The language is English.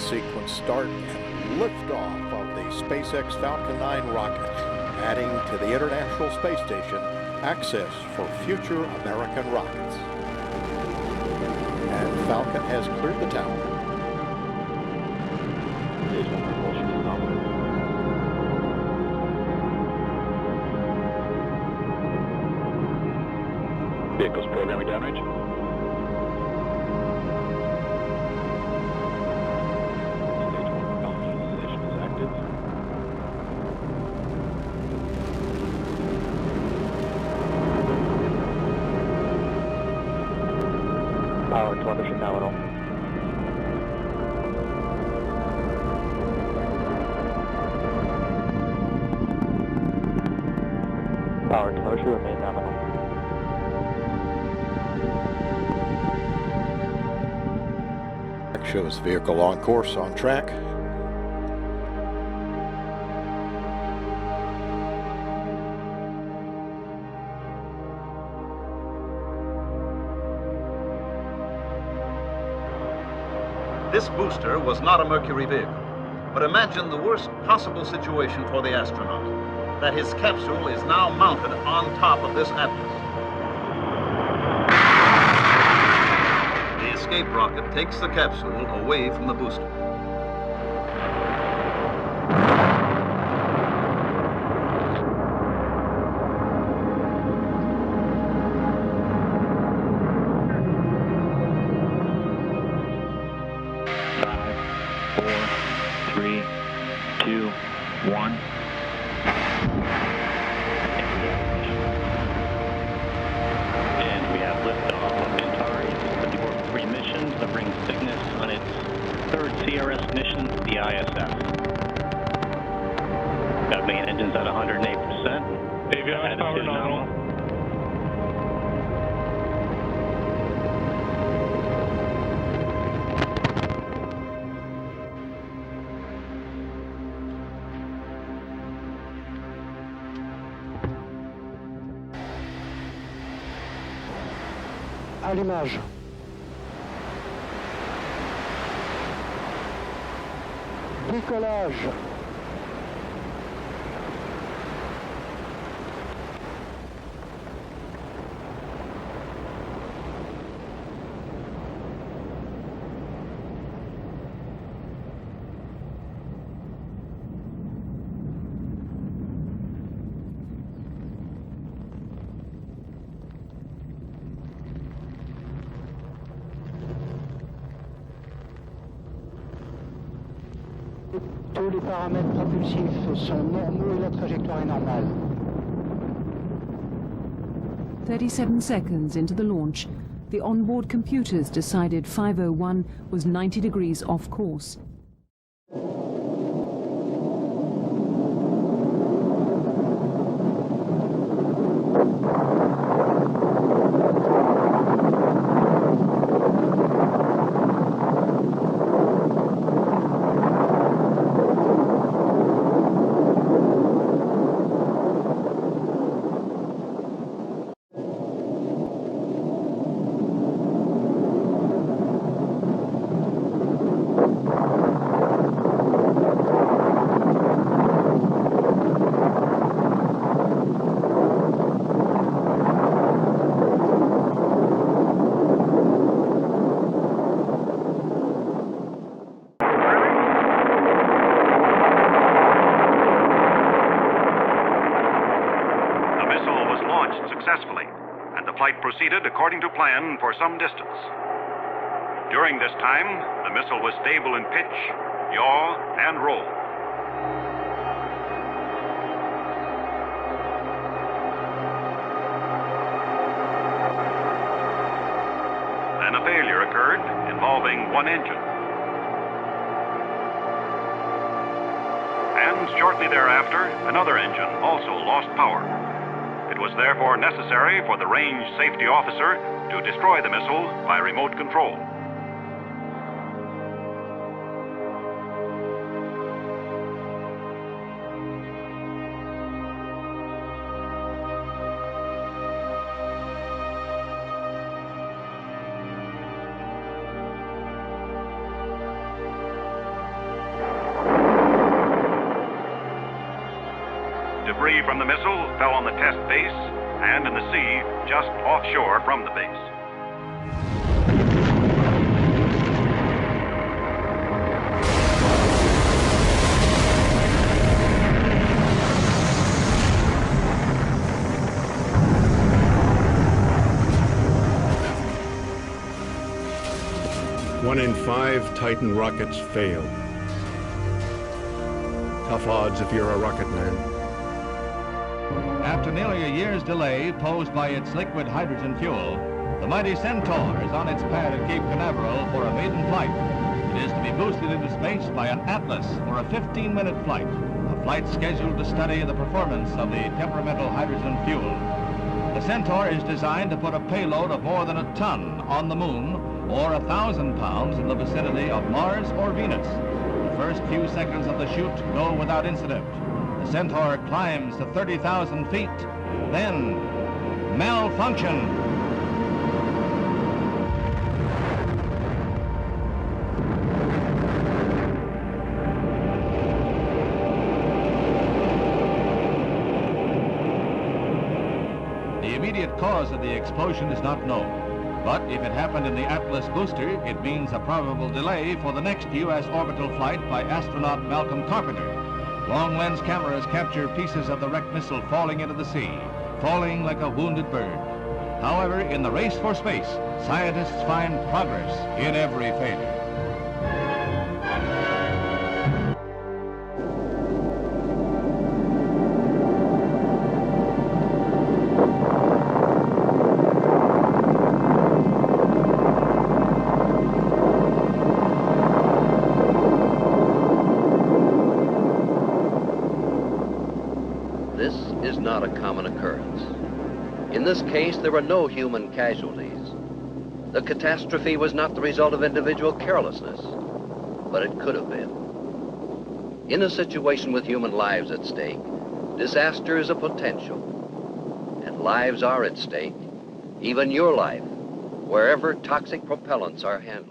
sequence start and liftoff of the SpaceX Falcon 9 rocket, adding to the International Space Station access for future American rockets. And Falcon has cleared the tower. Vehicles programming downrange. Power telemetry nominal. Power telemetry remain nominal. Shows vehicle on course, on track. This booster was not a Mercury vehicle, but imagine the worst possible situation for the astronaut, that his capsule is now mounted on top of this atlas. The escape rocket takes the capsule away from the booster. Got main engines at 108%. Avionics power nominal. Allumage. Décollage. Tous les paramètres propulsifs sont normaux et la trajectoire est normale. 37 seconds into the launch, the onboard computers decided 501 was 90 degrees off course. Successfully, and the flight proceeded according to plan for some distance. During this time, the missile was stable in pitch, yaw, and roll. Then a failure occurred involving one engine. And shortly thereafter, another engine also lost power. It was therefore necessary for the range safety officer to destroy the missile by remote control. debris from the missile fell on the test base and in the sea just offshore from the base. One in 5 Titan rockets fail. Tough odds if you're a rocket man. After nearly a year's delay posed by its liquid hydrogen fuel, the mighty Centaur is on its pad at Cape Canaveral for a maiden flight. It is to be boosted into space by an Atlas for a 15-minute flight, a flight scheduled to study the performance of the temperamental hydrogen fuel. The Centaur is designed to put a payload of more than a ton on the moon, or 1,000 pounds in the vicinity of Mars or Venus. The first few seconds of the shoot go without incident. The Centaur climbs to 30,000 feet, then malfunction. The immediate cause of the explosion is not known. But if it happened in the Atlas booster, it means a probable delay for the next U.S. orbital flight by astronaut Malcolm Carpenter. Long-lens cameras capture pieces of the wrecked missile falling into the sea, falling like a wounded bird. However, in the race for space, scientists find progress in every failure. This is not a common occurrence. In this case, there were no human casualties. The catastrophe was not the result of individual carelessness, but it could have been. In a situation with human lives at stake, disaster is a potential, and lives are at stake, even your life, wherever toxic propellants are handled.